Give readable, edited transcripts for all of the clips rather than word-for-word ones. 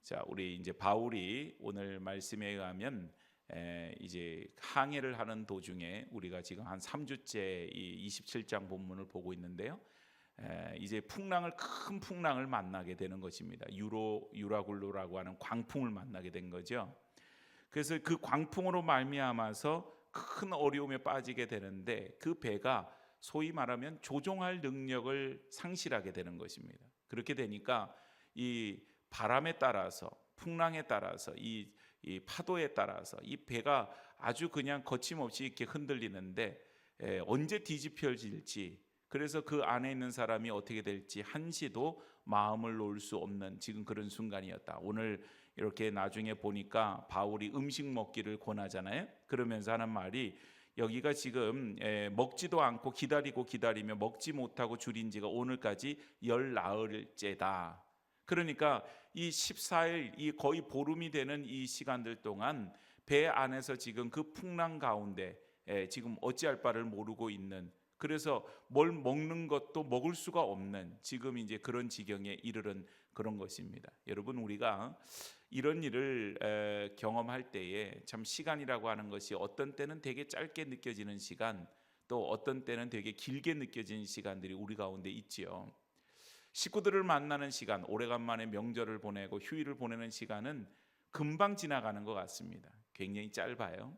자, 우리 이제 바울이 오늘 말씀에 의하면 이제 항해를 하는 도중에 우리가 지금 한 3주째 이 27장 본문을 보고 있는데요. 이제 큰 풍랑을 만나게 되는 것입니다. 유라굴로라고 하는 광풍을 만나게 된 거죠. 그래서 그 광풍으로 말미암아서 큰 어려움에 빠지게 되는데 그 배가 소위 말하면 조종할 능력을 상실하게 되는 것입니다. 그렇게 되니까 이 바람에 따라서 풍랑에 따라서 이 파도에 따라서 이 배가 아주 그냥 거침없이 이렇게 흔들리는데 언제 뒤집혀질지, 그래서 그 안에 있는 사람이 어떻게 될지 한시도 마음을 놓을 수 없는 지금 그런 순간이었다. 오늘 이렇게 나중에 보니까 바울이 음식 먹기를 권하잖아요. 그러면서 하는 말이 여기가 지금 먹지도 않고 기다리며 먹지 못하고 줄인 지가 오늘까지 열 나흘째다. 그러니까 이 14일, 이 거의 보름이 되는 이 시간들 동안 배 안에서 지금 그 풍랑 가운데 지금 어찌할 바를 모르고 있는, 그래서 뭘 먹는 것도 먹을 수가 없는 지금 이제 그런 지경에 이르는 그런 것입니다. 여러분, 우리가 이런 일을 경험할 때에 참 시간이라고 하는 것이 어떤 때는 되게 짧게 느껴지는 시간, 또 어떤 때는 되게 길게 느껴지는 시간들이 우리 가운데 있지요. 식구들을 만나는 시간, 오래간만에 명절을 보내고 휴일을 보내는 시간은 금방 지나가는 것 같습니다. 굉장히 짧아요.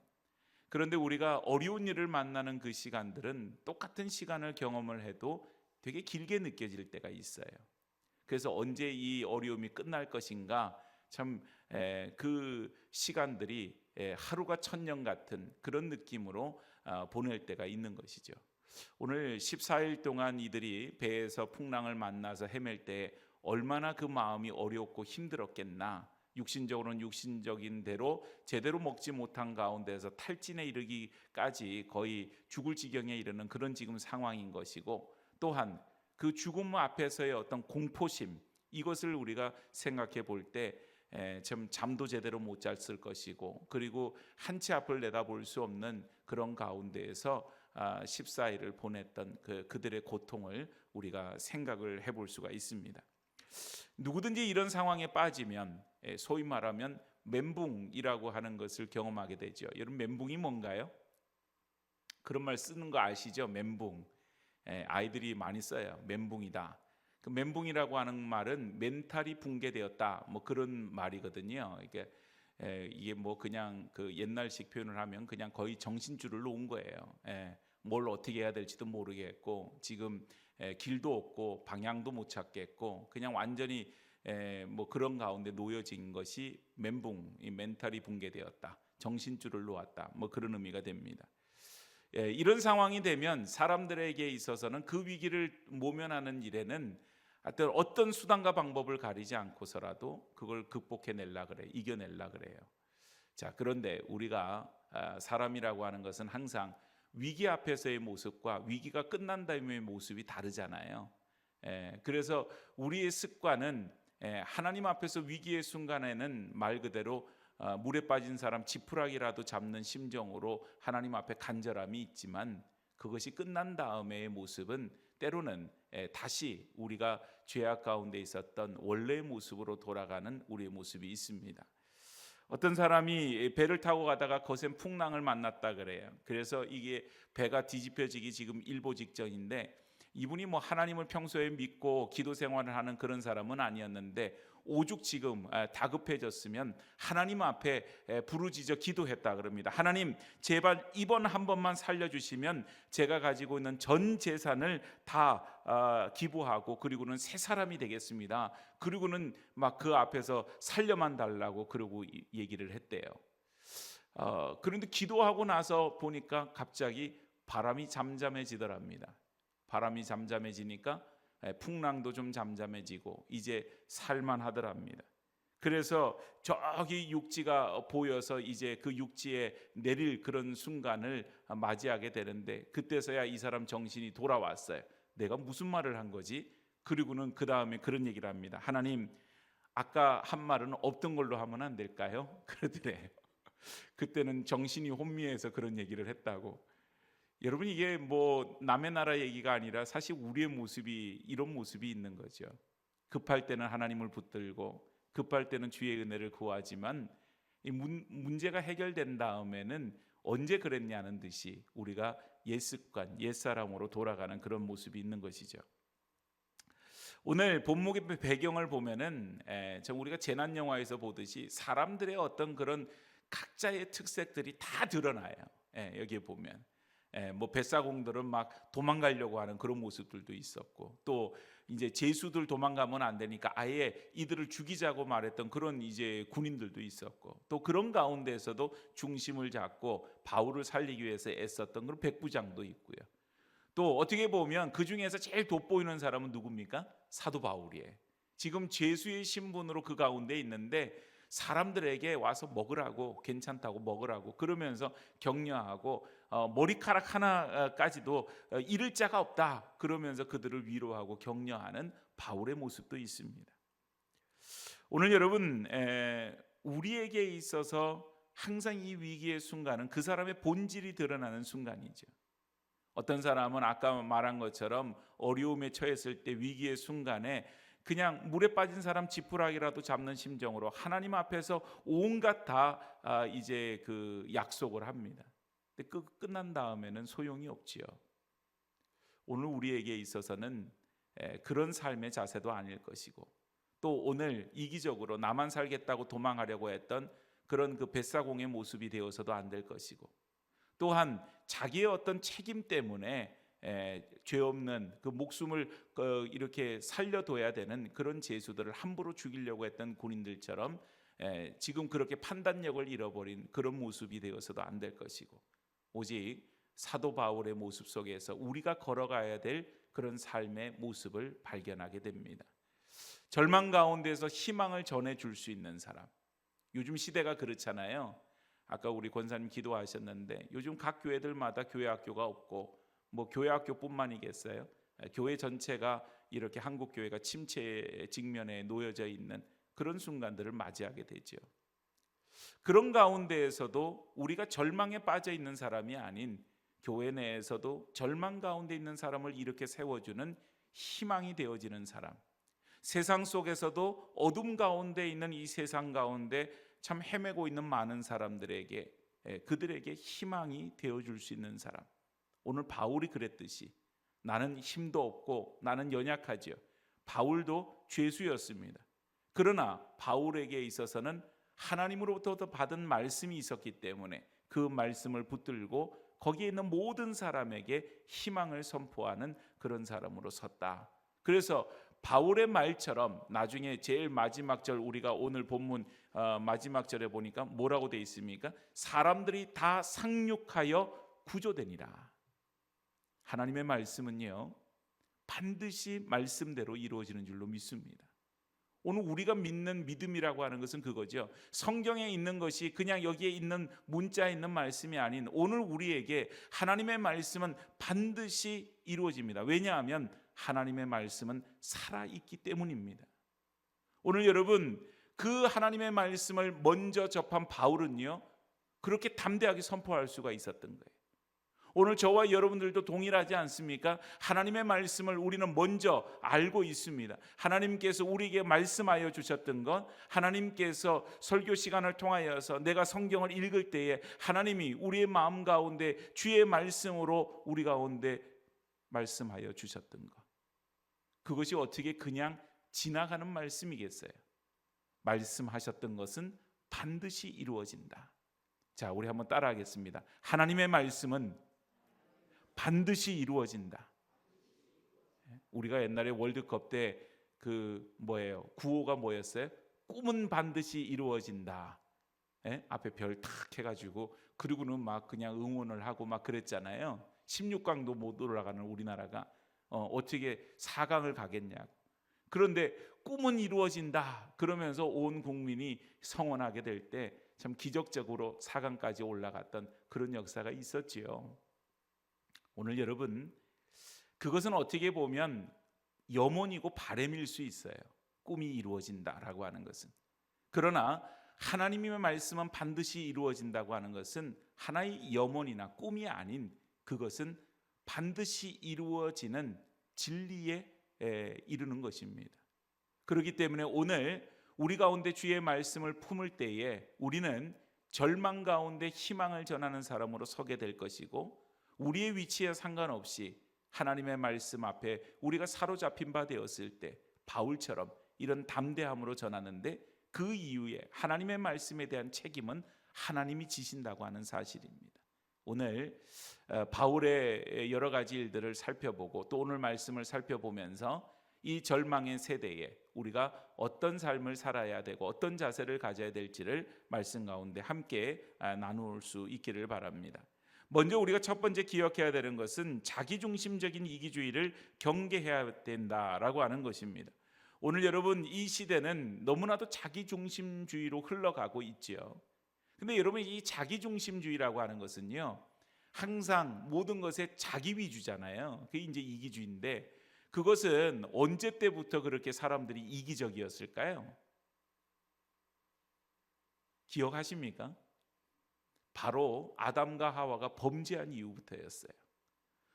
그런데 우리가 어려운 일을 만나는 그 시간들은 똑같은 시간을 경험을 해도 되게 길게 느껴질 때가 있어요. 그래서 언제 이 어려움이 끝날 것인가, 참 그 시간들이 하루가 천년 같은 그런 느낌으로 보낼 때가 있는 것이죠. 오늘 14일 동안 이들이 배에서 풍랑을 만나서 헤맬 때 얼마나 그 마음이 어렵고 힘들었겠나. 육신적으로는 육신적인 대로 제대로 먹지 못한 가운데서 탈진에 이르기까지 거의 죽을 지경에 이르는 그런 지금 상황인 것이고, 또한 그 죽음 앞에서의 어떤 공포심, 이것을 우리가 생각해 볼 때 잠도 제대로 못 잤을 것이고, 그리고 한치 앞을 내다볼 수 없는 그런 가운데에서 14일을 보냈던 그들의 고통을 우리가 생각을 해볼 수가 있습니다. 누구든지 이런 상황에 빠지면 소위 말하면 멘붕이라고 하는 것을 경험하게 되죠. 여러분, 멘붕이 뭔가요? 그런 말 쓰는 거 아시죠? 멘붕. 아이들이 많이 써요. 멘붕이다. 그 멘붕이라고 하는 말은 멘탈이 붕괴되었다, 뭐 그런 말이거든요. 이게 뭐 그냥 그 옛날식 표현을 하면 그냥 거의 정신줄을 놓은 거예요. 뭘 어떻게 해야 될지도 모르겠고, 지금 길도 없고 방향도 못 찾겠고, 그냥 완전히 뭐 그런 가운데 놓여진 것이 멘붕, 이 멘탈이 붕괴되었다, 정신줄을 놓았다, 뭐 그런 의미가 됩니다. 이런 상황이 되면 사람들에게 있어서는 그 위기를 모면하는 일에는 어떤 수단과 방법을 가리지 않고서라도 그걸 극복해내려 그래, 이겨내려 그래요. 자, 그런데 우리가 사람이라고 하는 것은 항상 위기 앞에서의 모습과 위기가 끝난 다음의 모습이 다르잖아요. 그래서 우리의 습관은 하나님 앞에서 위기의 순간에는 말 그대로 물에 빠진 사람 지푸라기라도 잡는 심정으로 하나님 앞에 간절함이 있지만, 그것이 끝난 다음의 모습은 때로는 다시 우리가 죄악 가운데 있었던 원래의 모습으로 돌아가는 우리의 모습이 있습니다. 어떤 사람이 배를 타고 가다가 거센 풍랑을 만났다 그래요. 그래서 이게 배가 뒤집혀지기 지금 일보 직전인데, 이분이 뭐 하나님을 평소에 믿고 기도 생활을 하는 그런 사람은 아니었는데 오죽 지금 다급해졌으면 하나님 앞에 부르짖어 기도했다 그럽니다. 하나님, 제발 이번 한 번만 살려주시면 제가 가지고 있는 전 재산을 다 기부하고 그리고는 새 사람이 되겠습니다. 그리고는 막 그 앞에서 살려만 달라고 그러고 얘기를 했대요. 그런데 기도하고 나서 보니까 갑자기 바람이 잠잠해지더랍니다. 바람이 잠잠해지니까 풍랑도 좀 잠잠해지고 이제 살만하더랍니다. 그래서 저기 육지가 보여서 이제 그 육지에 내릴 그런 순간을 맞이하게 되는데, 그때서야 이 사람 정신이 돌아왔어요. 내가 무슨 말을 한 거지? 그리고는 그 다음에 그런 얘기를 합니다. 하나님, 아까 한 말은 없던 걸로 하면 안 될까요? 그러더래요. 그때는 정신이 혼미해서 그런 얘기를 했다고. 여러분, 이게 뭐 남의 나라 얘기가 아니라 사실 우리의 모습이 이런 모습이 있는 거죠. 급할 때는 하나님을 붙들고 급할 때는 주의 은혜를 구하지만 이 문제가 해결된 다음에는 언제 그랬냐는 듯이 우리가 옛 습관, 옛 사람으로 돌아가는 그런 모습이 있는 것이죠. 오늘 본문의 배경을 보면은 우리가 재난 영화에서 보듯이 사람들의 어떤 그런 각자의 특색들이 다 드러나요. 여기에 보면 뭐 뱃사공들은 막 도망가려고 하는 그런 모습들도 있었고, 또 이제 제수들 도망가면 안 되니까 아예 이들을 죽이자고 말했던 그런 이제 군인들도 있었고, 또 그런 가운데에서도 중심을 잡고 바울을 살리기 위해서 애썼던 그런 백부장도 있고요. 또 어떻게 보면 그 중에서 제일 돋보이는 사람은 누굽니까? 사도 바울이에요. 지금 죄수의 신분으로 그 가운데 있는데 사람들에게 와서 먹으라고, 괜찮다고 먹으라고 그러면서 격려하고 머리카락 하나까지도 잃을 자가 없다 그러면서 그들을 위로하고 격려하는 바울의 모습도 있습니다. 오늘 여러분, 우리에게 있어서 항상 이 위기의 순간은 그 사람의 본질이 드러나는 순간이죠. 어떤 사람은 아까 말한 것처럼 어려움에 처했을 때, 위기의 순간에 그냥 물에 빠진 사람 지푸라기라도 잡는 심정으로 하나님 앞에서 온갖 다 이제 그 약속을 합니다. 근데 끝난 다음에는 소용이 없지요. 오늘 우리에게 있어서는 그런 삶의 자세도 아닐 것이고, 또 오늘 이기적으로 나만 살겠다고 도망하려고 했던 그런 그 뱃사공의 모습이 되어서도 안 될 것이고, 또한 자기의 어떤 책임 때문에 죄 없는 그 목숨을 이렇게 살려둬야 되는 그런 제수들을 함부로 죽이려고 했던 군인들처럼 지금 그렇게 판단력을 잃어버린 그런 모습이 되어서도 안 될 것이고, 오직 사도 바울의 모습 속에서 우리가 걸어가야 될 그런 삶의 모습을 발견하게 됩니다. 절망 가운데서 희망을 전해줄 수 있는 사람. 요즘 시대가 그렇잖아요. 아까 우리 권사님 기도하셨는데 요즘 각 교회들마다 교회 학교가 없고, 뭐 교회 학교뿐만이겠어요? 교회 전체가 이렇게 한국 교회가 침체 직면에 놓여져 있는 그런 순간들을 맞이하게 되죠. 그런 가운데에서도 우리가 절망에 빠져 있는 사람이 아닌 교회 내에서도 절망 가운데 있는 사람을 이렇게 세워주는 희망이 되어지는 사람, 세상 속에서도 어둠 가운데 있는 이 세상 가운데 참 헤매고 있는 많은 사람들에게, 그들에게 희망이 되어줄 수 있는 사람. 오늘 바울이 그랬듯이 나는 힘도 없고 나는 연약하지요. 바울도 죄수였습니다. 그러나 바울에게 있어서는 하나님으로부터 받은 말씀이 있었기 때문에 그 말씀을 붙들고 거기에 있는 모든 사람에게 희망을 선포하는 그런 사람으로 섰다. 그래서 바울의 말처럼 나중에 제일 마지막 절, 우리가 오늘 본문 마지막 절에 보니까 뭐라고 되어 있습니까? 사람들이 다 상륙하여 구조되니라. 하나님의 말씀은요, 반드시 말씀대로 이루어지는 줄로 믿습니다. 오늘 우리가 믿는 믿음이라고 하는 것은 그거죠. 성경에 있는 것이 그냥 여기에 있는 문자에 있는 말씀이 아닌, 오늘 우리에게 하나님의 말씀은 반드시 이루어집니다. 왜냐하면 하나님의 말씀은 살아있기 때문입니다. 오늘 여러분, 그 하나님의 말씀을 먼저 접한 바울은요, 그렇게 담대하게 선포할 수가 있었던 거예요. 오늘 저와 여러분들도 동일하지 않습니까? 하나님의 말씀을 우리는 먼저 알고 있습니다. 하나님께서 우리에게 말씀하여 주셨던 것, 하나님께서 설교 시간을 통하여서 내가 성경을 읽을 때에 하나님이 우리의 마음 가운데 주의 말씀으로 우리 가운데 말씀하여 주셨던 것, 그것이 어떻게 그냥 지나가는 말씀이겠어요? 말씀하셨던 것은 반드시 이루어진다. 자, 우리 한번 따라하겠습니다. 하나님의 말씀은 반드시 이루어진다. 우리가 옛날에 월드컵 때 구호가 뭐였어요? 꿈은 반드시 이루어진다. 앞에 별 탁 해가지고, 그리고는 막 그냥 응원을 하고 막 그랬잖아요. 16강도 못 올라가는 우리나라가 어떻게 4강을 가겠냐. 그런데 꿈은 이루어진다 그러면서 온 국민이 성원하게 될 때 참 기적적으로 4강까지 올라갔던 그런 역사가 있었지요. 오늘 여러분, 그것은 어떻게 보면 염원이고 바람일 수 있어요. 꿈이 이루어진다라고 하는 것은. 그러나 하나님의 말씀은 반드시 이루어진다고 하는 것은 하나의 염원이나 꿈이 아닌, 그것은 반드시 이루어지는 진리에 이르는 것입니다. 그렇기 때문에 오늘 우리 가운데 주의 말씀을 품을 때에 우리는 절망 가운데 희망을 전하는 사람으로 서게 될 것이고, 우리의 위치에 상관없이 하나님의 말씀 앞에 우리가 사로잡힌 바 되었을 때 바울처럼 이런 담대함으로 전하는데, 그 이후에 하나님의 말씀에 대한 책임은 하나님이 지신다고 하는 사실입니다. 오늘 바울의 여러 가지 일들을 살펴보고 또 오늘 말씀을 살펴보면서 이 절망의 세대에 우리가 어떤 삶을 살아야 되고 어떤 자세를 가져야 될지를 말씀 가운데 함께 나눌 수 있기를 바랍니다. 먼저 우리가 첫 번째 기억해야 되는 것은 자기중심적인 이기주의를 경계해야 된다라고 하는 것입니다. 오늘 여러분, 이 시대는 너무나도 자기중심주의로 흘러가고 있지요. 근데 여러분, 이 자기중심주의라고 하는 것은요, 항상 모든 것에 자기 위주잖아요. 그게 이제 이기주의인데, 그것은 언제 때부터 그렇게 사람들이 이기적이었을까요? 기억하십니까? 바로 아담과 하와가 범죄한 이후부터였어요.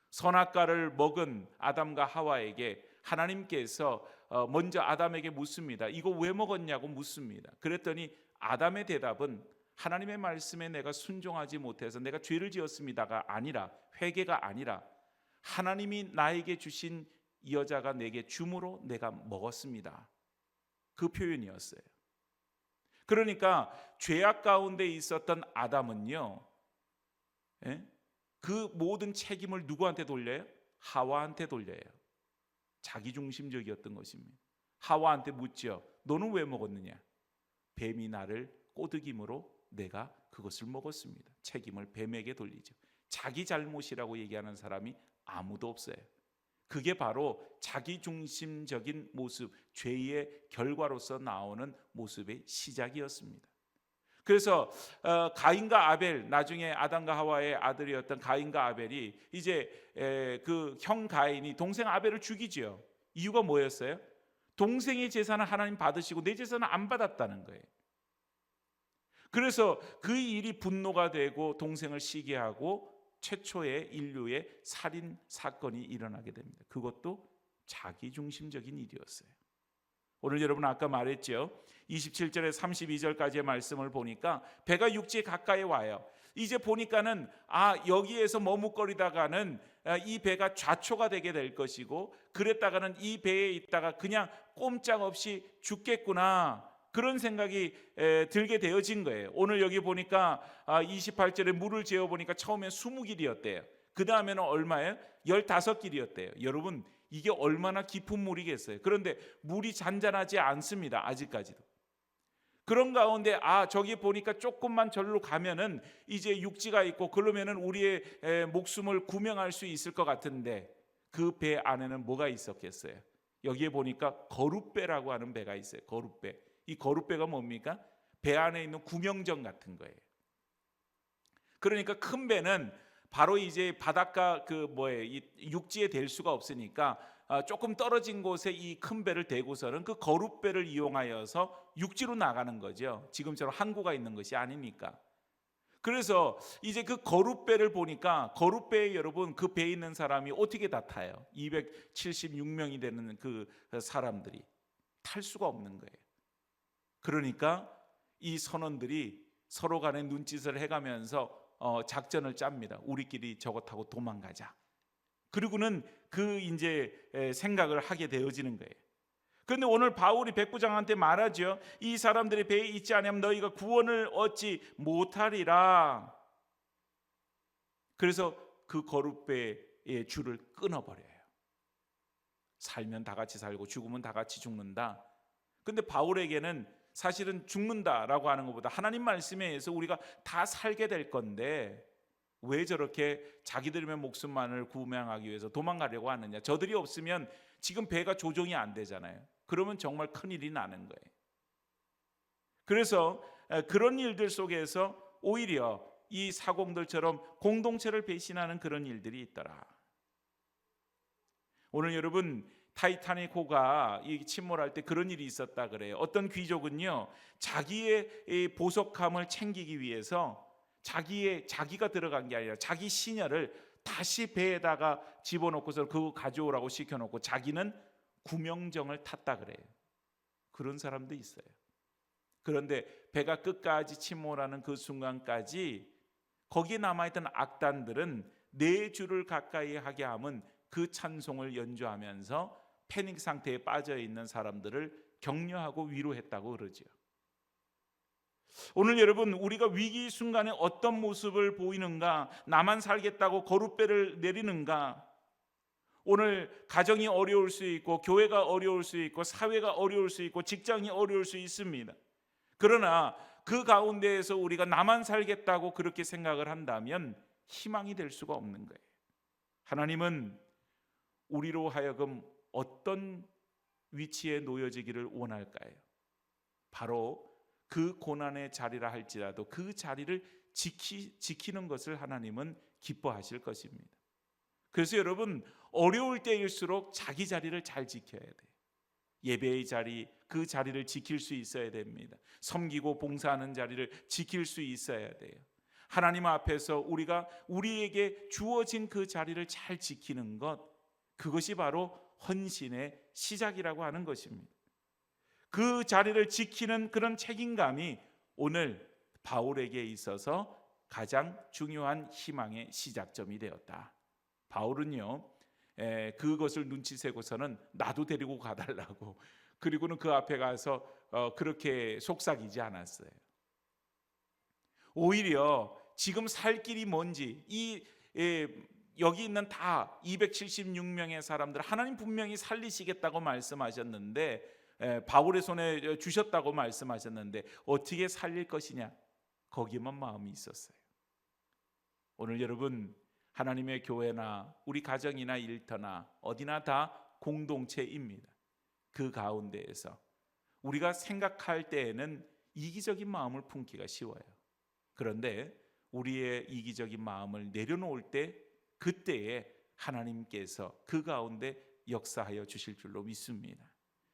선악과를 먹은 아담과 하와에게 하나님께서 먼저 아담에게 묻습니다. 이거 왜 먹었냐고 묻습니다. 그랬더니 아담의 대답은 하나님의 말씀에 내가 순종하지 못해서 내가 죄를 지었습니다가 아니라, 회개가 아니라, 하나님이 나에게 주신 이 여자가 내게 줌으로 내가 먹었습니다. 그 표현이었어요. 그러니까 죄악 가운데 있었던 아담은요, 그 모든 책임을 누구한테 돌려요? 하와한테 돌려요. 자기중심적이었던 것입니다. 하와한테 묻죠. 너는 왜 먹었느냐? 뱀이 나를 꼬드김으로 내가 그것을 먹었습니다. 책임을 뱀에게 돌리죠. 자기 잘못이라고 얘기하는 사람이 아무도 없어요. 그게 바로 자기중심적인 모습, 죄의 결과로서 나오는 모습의 시작이었습니다. 그래서 가인과 아벨, 나중에 아담과 하와의 아들이었던 가인과 아벨이 이제 그 형 가인이 동생 아벨을 죽이지요. 이유가 뭐였어요? 동생의 제사는 하나님 받으시고 내 제사는 안 받았다는 거예요. 그래서 그 일이 분노가 되고 동생을 시기하고 최초의 인류의 살인 사건이 일어나게 됩니다. 그것도 자기중심적인 일이었어요. 오늘 여러분 아까 말했죠. 27절에 32절까지의 말씀을 보니까 배가 육지에 가까이 와요. 이제 보니까는 여기에서 머뭇거리다가는 이 배가 좌초가 되게 될 것이고, 그랬다가는 이 배에 있다가 그냥 꼼짝없이 죽겠구나, 그런 생각이 들게 되어진 거예요. 오늘 여기 보니까 28절에 물을 재어보니까 처음엔 20길이었대요. 그 다음에는 얼마예요? 15길이었대요. 여러분, 이게 얼마나 깊은 물이겠어요. 그런데 물이 잔잔하지 않습니다. 아직까지도. 그런 가운데 저기 보니까 조금만 절로 가면은 이제 육지가 있고 그러면은 우리의 목숨을 구명할 수 있을 것 같은데, 그 배 안에는 뭐가 있었겠어요? 여기에 보니까 거룻배라고 하는 배가 있어요. 거룻배. 이 거룻배가 뭡니까? 배 안에 있는 구명정 같은 거예요. 그러니까 큰 배는 바로 이제 바닷가 이 육지에 댈 수가 없으니까 조금 떨어진 곳에 이 큰 배를 대고서는 그 거룻배를 이용하여서 육지로 나가는 거죠. 지금처럼 항구가 있는 것이 아니니까. 그래서 이제 그 거룻배를 보니까, 거룻배에 여러분 그 배에 있는 사람이 어떻게 다 타요? 276명이 되는 그 사람들이 탈 수가 없는 거예요. 그러니까 이 선원들이 서로 간에 눈짓을 해가면서 작전을 짭니다. 우리끼리 저거 타고 도망가자. 그리고는 그 이제 생각을 하게 되어지는 거예요. 그런데 오늘 바울이 백부장한테 말하죠. 이 사람들이 배에 있지 않으면 너희가 구원을 얻지 못하리라. 그래서 그 거룻배의 줄을 끊어버려요. 살면 다 같이 살고 죽으면 다 같이 죽는다. 근데 바울에게는 사실은 죽는다라고 하는 것보다 하나님 말씀에 의해서 우리가 다 살게 될 건데 왜 저렇게 자기들의 목숨만을 구명하기 위해서 도망가려고 하느냐. 저들이 없으면 지금 배가 조종이 안 되잖아요. 그러면 정말 큰일이 나는 거예요. 그래서 그런 일들 속에서 오히려 이 사공들처럼 공동체를 배신하는 그런 일들이 있더라. 오늘 여러분, 타이타닉호가 침몰할 때 그런 일이 있었다 그래요. 어떤 귀족은요, 자기의 보석함을 챙기기 위해서 자기가 들어간 게 아니라 자기 시녀를 다시 배에다가 집어넣고서 그거 가져오라고 시켜놓고 자기는 구명정을 탔다 그래요. 그런 사람도 있어요. 그런데 배가 끝까지 침몰하는 그 순간까지 거기에 남아있던 악단들은 4주를 가까이 하게 하면 그 찬송을 연주하면서 패닉 상태에 빠져 있는 사람들을 격려하고 위로했다고 그러죠. 오늘 여러분, 우리가 위기 순간에 어떤 모습을 보이는가? 나만 살겠다고 거룻배를 내리는가? 오늘 가정이 어려울 수 있고, 교회가 어려울 수 있고, 사회가 어려울 수 있고, 직장이 어려울 수 있습니다. 그러나 그 가운데에서 우리가 나만 살겠다고 그렇게 생각을 한다면 희망이 될 수가 없는 거예요. 하나님은 우리로 하여금 어떤 위치에 놓여지기를 원할까요? 바로 그 고난의 자리라 할지라도 그 자리를 지키는 것을 하나님은 기뻐하실 것입니다. 그래서 여러분, 어려울 때일수록 자기 자리를 잘 지켜야 돼요. 예배의 자리, 그 자리를 지킬 수 있어야 됩니다. 섬기고 봉사하는 자리를 지킬 수 있어야 돼요. 하나님 앞에서 우리가 우리에게 주어진 그 자리를 잘 지키는 것, 그것이 바로 헌신의 시작이라고 하는 것입니다. 그 자리를 지키는 그런 책임감이 오늘 바울에게 있어서 가장 중요한 희망의 시작점이 되었다. 바울은요, 그것을 눈치채고서는 나도 데리고 가달라고, 그리고는 그 앞에 가서 그렇게 속삭이지 않았어요. 오히려 지금 살 길이 뭔지, 여기 있는 다 276명의 사람들 하나님 분명히 살리시겠다고 말씀하셨는데, 바울의 손에 주셨다고 말씀하셨는데 어떻게 살릴 것이냐, 거기에만 마음이 있었어요. 오늘 여러분, 하나님의 교회나 우리 가정이나 일터나 어디나 다 공동체입니다. 그 가운데에서 우리가 생각할 때에는 이기적인 마음을 품기가 쉬워요. 그런데 우리의 이기적인 마음을 내려놓을 때, 그때에 하나님께서 그 가운데 역사하여 주실 줄로 믿습니다.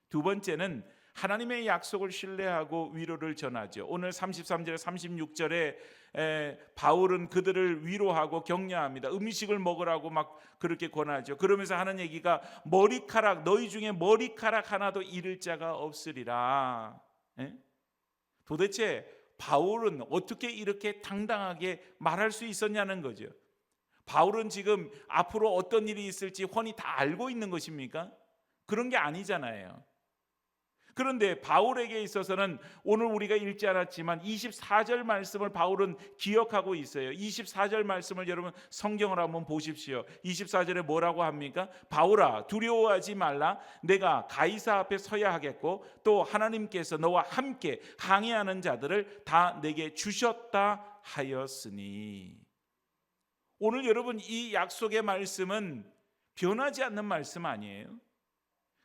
두 번째는 하나님의 약속을 신뢰하고 위로를 전하죠. 오늘 33절 36절에 바울은 그들을 위로하고 격려합니다. 음식을 먹으라고 막 그렇게 권하죠. 그러면서 하는 얘기가 너희 중에 머리카락 하나도 잃을 자가 없으리라. 도대체 바울은 어떻게 이렇게 당당하게 말할 수 있었냐는 거죠. 바울은 지금 앞으로 어떤 일이 있을지 훤히 다 알고 있는 것입니까? 그런 게 아니잖아요. 그런데 바울에게 있어서는 오늘 우리가 읽지 않았지만 24절 말씀을 바울은 기억하고 있어요. 24절 말씀을 여러분 성경을 한번 보십시오. 24절에 뭐라고 합니까? 바울아, 두려워하지 말라. 내가 가이사 앞에 서야 하겠고 또 하나님께서 너와 함께 항해하는 자들을 다 내게 주셨다 하였으니. 오늘 여러분, 이 약속의 말씀은 변하지 않는 말씀 아니에요?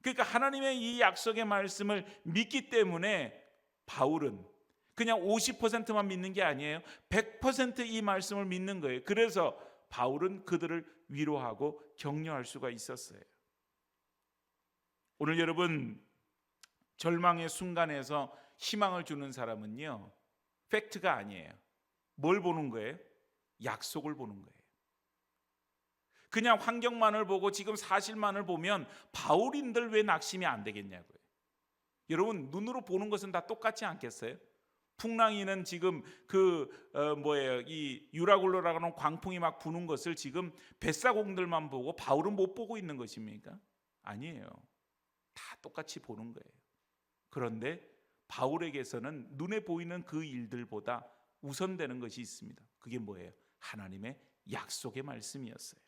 그러니까 하나님의 이 약속의 말씀을 믿기 때문에 바울은 그냥 50%만 믿는 게 아니에요. 100% 이 말씀을 믿는 거예요. 그래서 바울은 그들을 위로하고 격려할 수가 있었어요. 오늘 여러분, 절망의 순간에서 희망을 주는 사람은요, 팩트가 아니에요. 뭘 보는 거예요? 약속을 보는 거예요. 그냥 환경만을 보고 지금 사실만을 보면 바울인들 왜 낙심이 안 되겠냐고요. 여러분, 눈으로 보는 것은 다 똑같지 않겠어요? 풍랑이는 지금 이 유라굴로라고 하는 광풍이 막 부는 것을 지금 뱃사공들만 보고 바울은 못 보고 있는 것입니까? 아니에요. 다 똑같이 보는 거예요. 그런데 바울에게서는 눈에 보이는 그 일들보다 우선되는 것이 있습니다. 그게 뭐예요? 하나님의 약속의 말씀이었어요.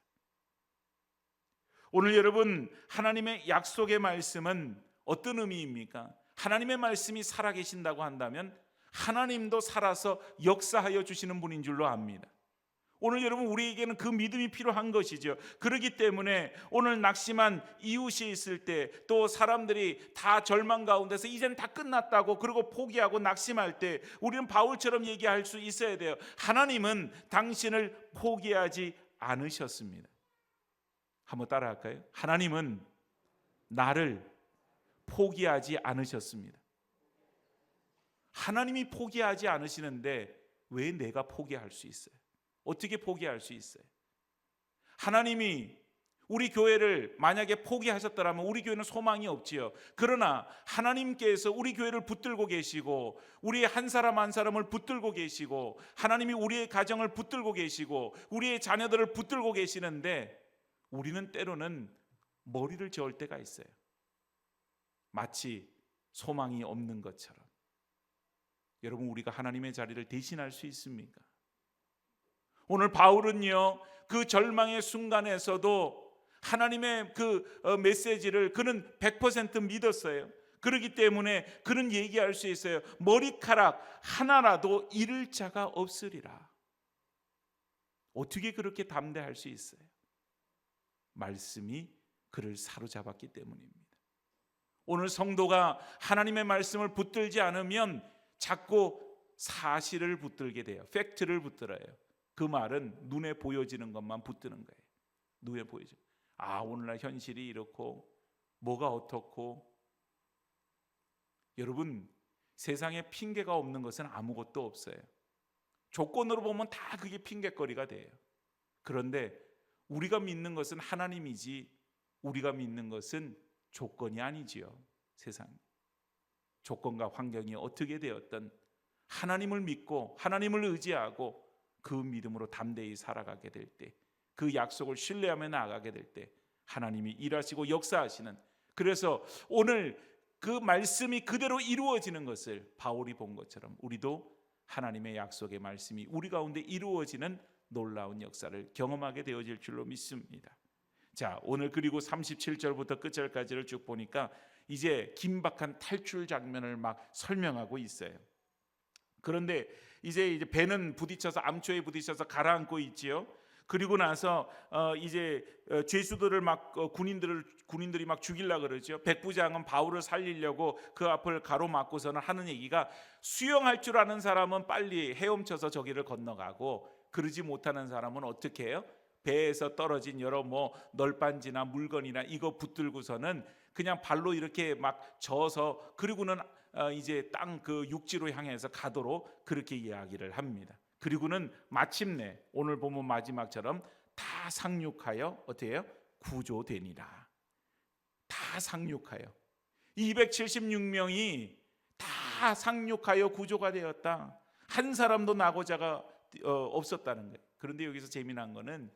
오늘 여러분, 하나님의 약속의 말씀은 어떤 의미입니까? 하나님의 말씀이 살아계신다고 한다면 하나님도 살아서 역사하여 주시는 분인 줄로 압니다. 오늘 여러분, 우리에게는 그 믿음이 필요한 것이죠. 그렇기 때문에 오늘 낙심한 이웃이 있을 때, 또 사람들이 다 절망 가운데서 이제는 다 끝났다고 그러고 포기하고 낙심할 때, 우리는 바울처럼 얘기할 수 있어야 돼요. 하나님은 당신을 포기하지 않으셨습니다. 한번 따라할까요? 하나님은 나를 포기하지 않으셨습니다. 하나님이 포기하지 않으시는데 왜 내가 포기할 수 있어요? 어떻게 포기할 수 있어요? 하나님이 우리 교회를 만약에 포기하셨더라면 우리 교회는 소망이 없지요. 그러나 하나님께서 우리 교회를 붙들고 계시고 우리의 한 사람 한 사람을 붙들고 계시고 하나님이 우리의 가정을 붙들고 계시고 우리의 자녀들을 붙들고 계시는데 우리는 때로는 머리를 저을 때가 있어요. 마치 소망이 없는 것처럼. 여러분, 우리가 하나님의 자리를 대신할 수 있습니까? 오늘 바울은요, 그 절망의 순간에서도 하나님의 그 메시지를 그는 100% 믿었어요. 그렇기 때문에 그는 얘기할 수 있어요. 머리카락 하나라도 잃을 자가 없으리라. 어떻게 그렇게 담대할 수 있어요? 말씀이 그를 사로잡았기 때문입니다. 오늘 성도가 하나님의 말씀을 붙들지 않으면 자꾸 사실을 붙들게 돼요. 팩트를 붙들어요. 그 말은 눈에 보여지는 것만 붙드는 거예요. 눈에 보여져. 오늘날 현실이 이렇고 뭐가 어떻고. 여러분, 세상에 핑계가 없는 것은 아무것도 없어요. 조건으로 보면 다 그게 핑계거리가 돼요. 그런데 우리가 믿는 것은 하나님이지 우리가 믿는 것은 조건이 아니지요. 세상 조건과 환경이 어떻게 되었든 하나님을 믿고 하나님을 의지하고 그 믿음으로 담대히 살아가게 될 때, 그 약속을 신뢰하며 나아가게 될 때 하나님이 일하시고 역사하시는, 그래서 오늘 그 말씀이 그대로 이루어지는 것을 바울이 본 것처럼 우리도 하나님의 약속의 말씀이 우리 가운데 이루어지는 놀라운 역사를 경험하게 되어질 줄로 믿습니다. 자, 오늘 그리고 37절부터 끝절까지를 쭉 보니까 이제 긴박한 탈출 장면을 막 설명하고 있어요. 그런데 이제 배는 부딪혀서 암초에 부딪혀서 가라앉고 있지요. 그리고 나서 이제 죄수들을 막 군인들이 막 죽이려 그러죠. 백부장은 바울을 살리려고 그 앞을 가로막고서는 하는 얘기가, 수영할 줄 아는 사람은 빨리 헤엄쳐서 저기를 건너가고 그러지 못하는 사람은 어떻게 해요? 배에서 떨어진 여러 널빤지나 물건이나 이거 붙들고서는 그냥 발로 이렇게 막 져서 그리고는 이제 땅 그 육지로 향해서 가도록 그렇게 이야기를 합니다. 그리고는 마침내 오늘 보면 마지막처럼 다 상륙하여 어떻게 해요? 구조되니라. 다 상륙하여 276명이 다 상륙하여 구조가 되었다. 한 사람도 나고자가 없었다는 거예요. 그런데 여기서 재미난 거는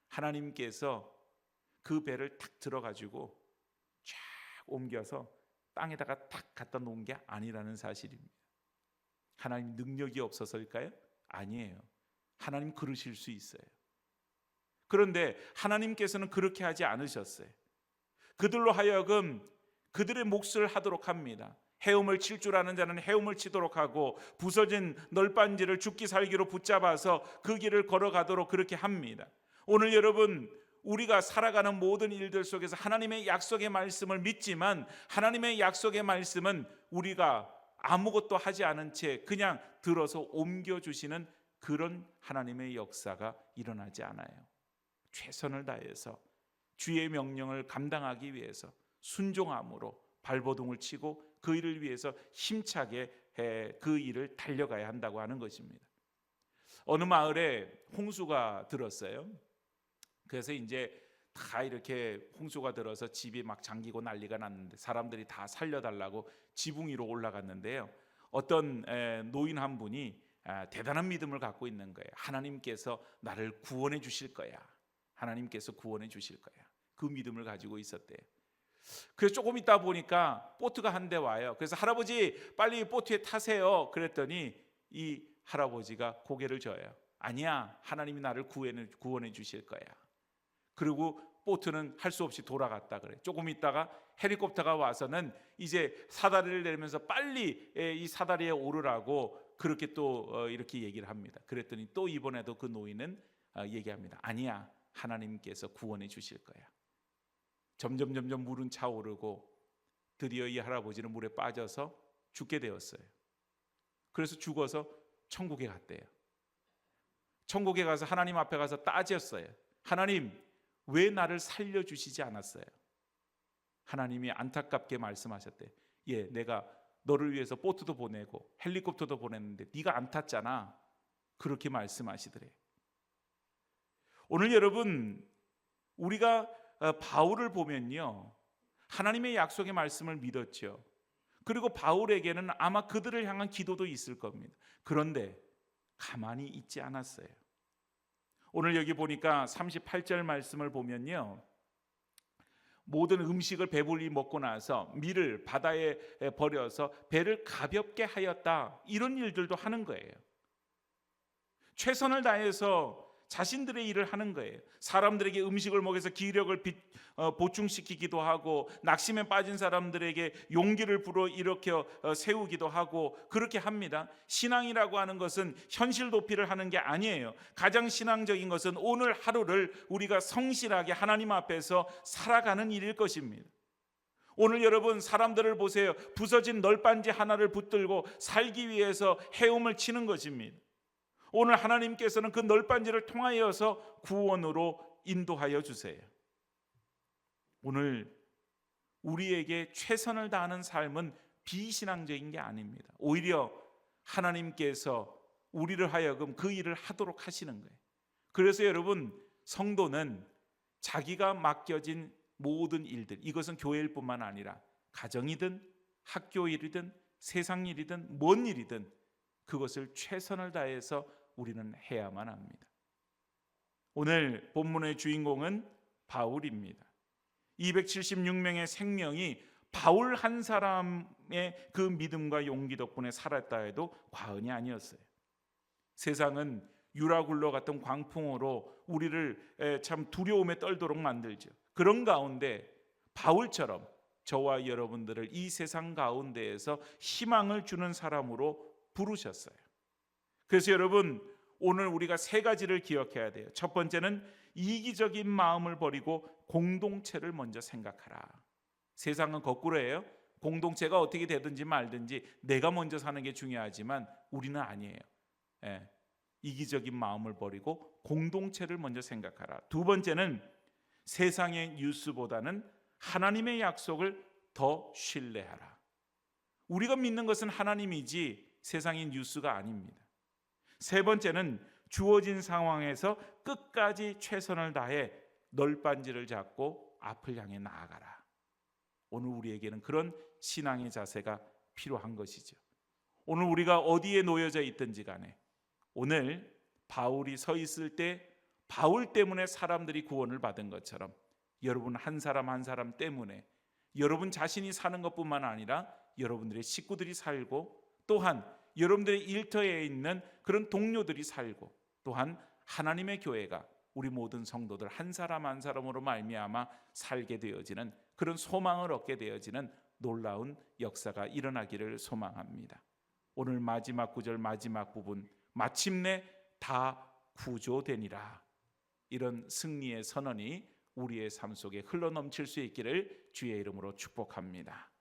하나님께서 그 배를 탁 들어가지고 쫙 옮겨서 땅에다가 탁 갖다 놓은 게 아니라는 사실입니다. 하나님 능력이 없어서일까요? 아니에요. 하나님 그러실 수 있어요. 그런데 하나님께서는 그렇게 하지 않으셨어요. 그들로 하여금 그들의 몫을 하도록 합니다. 헤엄을 칠 줄 아는 자는 헤엄을 치도록 하고 부서진 널빤지를 죽기 살기로 붙잡아서 그 길을 걸어가도록 그렇게 합니다. 오늘 여러분, 우리가 살아가는 모든 일들 속에서 하나님의 약속의 말씀을 믿지만 하나님의 약속의 말씀은 우리가 아무것도 하지 않은 채 그냥 들어서 옮겨주시는 그런 하나님의 역사가 일어나지 않아요. 최선을 다해서 주의 명령을 감당하기 위해서 순종함으로 발버둥을 치고 그 일을 위해서 힘차게 그 일을 달려가야 한다고 하는 것입니다. 어느 마을에 홍수가 들었어요. 그래서 이제 다 이렇게 홍수가 들어서 집이 막 잠기고 난리가 났는데 사람들이 다 살려달라고 지붕 위로 올라갔는데요. 어떤 노인 한 분이 대단한 믿음을 갖고 있는 거예요. 하나님께서 나를 구원해 주실 거야. 하나님께서 구원해 주실 거야. 그 믿음을 가지고 있었대요. 그래서 조금 있다 보니까 보트가 한 대 와요. 그래서 할아버지 빨리 보트에 타세요. 그랬더니 이 할아버지가 고개를 저어요. 아니야, 하나님이 나를 구원해 주실 거야. 그리고 보트는 할 수 없이 돌아갔다 그래. 조금 있다가 헬리콥터가 와서는 이제 사다리를 내리면서 빨리 이 사다리에 오르라고 그렇게 또 이렇게 얘기를 합니다. 그랬더니 또 이번에도 그 노인은 얘기합니다. 아니야, 하나님께서 구원해 주실 거야. 점점 물은 차오르고 드디어 이 할아버지는 물에 빠져서 죽게 되었어요. 그래서 죽어서 천국에 갔대요. 천국에 가서 하나님 앞에 가서 따졌어요. 하나님, 왜 나를 살려주시지 않았어요? 하나님이 안타깝게 말씀하셨대. 예, 내가 너를 위해서 보트도 보내고 헬리콥터도 보냈는데 네가 안 탔잖아. 그렇게 말씀하시더래. 오늘 여러분, 우리가 바울을 보면요, 하나님의 약속의 말씀을 믿었죠. 그리고 바울에게는 아마 그들을 향한 기도도 있을 겁니다. 그런데 가만히 있지 않았어요. 오늘 여기 보니까 38절 말씀을 보면요, 모든 음식을 배불리 먹고 나서 밀을 바다에 버려서 배를 가볍게 하였다, 이런 일들도 하는 거예요. 최선을 다해서 자신들의 일을 하는 거예요. 사람들에게 음식을 먹여서 기력을 보충시키기도 하고, 낙심에 빠진 사람들에게 용기를 불어일으켜 세우기도 하고, 그렇게 합니다. 신앙이라고 하는 것은 현실 도피를 하는 게 아니에요. 가장 신앙적인 것은 오늘 하루를 우리가 성실하게 하나님 앞에서 살아가는 일일 것입니다. 오늘 여러분, 사람들을 보세요. 부서진 널빤지 하나를 붙들고 살기 위해서 헤엄을 치는 것입니다. 오늘 하나님께서는 그 널빤지를 통하여서 구원으로 인도하여 주세요. 오늘 우리에게 최선을 다하는 삶은 비신앙적인 게 아닙니다. 오히려 하나님께서 우리를 하여금 그 일을 하도록 하시는 거예요. 그래서 여러분, 성도는 자기가 맡겨진 모든 일들, 이것은 교회일 뿐만 아니라 가정이든 학교 일이든 세상 일이든 뭔 일이든 그것을 최선을 다해서 우리는 해야만 합니다. 오늘 본문의 주인공은 바울입니다. 276명의 생명이 바울 한 사람의 그 믿음과 용기 덕분에 살았다 해도 과언이 아니었어요. 세상은 유라굴로 같은 광풍으로 우리를 참 두려움에 떨도록 만들죠. 그런 가운데 바울처럼 저와 여러분들을 이 세상 가운데에서 희망을 주는 사람으로 부르셨어요. 그래서 여러분, 오늘 우리가 세 가지를 기억해야 돼요. 첫 번째는 이기적인 마음을 버리고 공동체를 먼저 생각하라. 세상은 거꾸로예요. 공동체가 어떻게 되든지 말든지 내가 먼저 사는 게 중요하지만 우리는 아니에요. 이기적인 마음을 버리고 공동체를 먼저 생각하라. 두 번째는 세상의 뉴스보다는 하나님의 약속을 더 신뢰하라. 우리가 믿는 것은 하나님이지 세상의 뉴스가 아닙니다. 세 번째는 주어진 상황에서 끝까지 최선을 다해 널빤지를 잡고 앞을 향해 나아가라. 오늘 우리에게는 그런 신앙의 자세가 필요한 것이죠. 오늘 우리가 어디에 놓여져 있든지 간에, 오늘 바울이 서 있을 때 바울 때문에 사람들이 구원을 받은 것처럼 여러분 한 사람 한 사람 때문에 여러분 자신이 사는 것뿐만 아니라 여러분들의 식구들이 살고, 또한 여러분들의 일터에 있는 그런 동료들이 살고, 또한 하나님의 교회가 우리 모든 성도들 한 사람 한 사람으로 말미암아 살게 되어지는, 그런 소망을 얻게 되어지는 놀라운 역사가 일어나기를 소망합니다. 오늘 마지막 구절 마지막 부분, 마침내 다 구조되니라, 이런 승리의 선언이 우리의 삶 속에 흘러넘칠 수 있기를 주의 이름으로 축복합니다.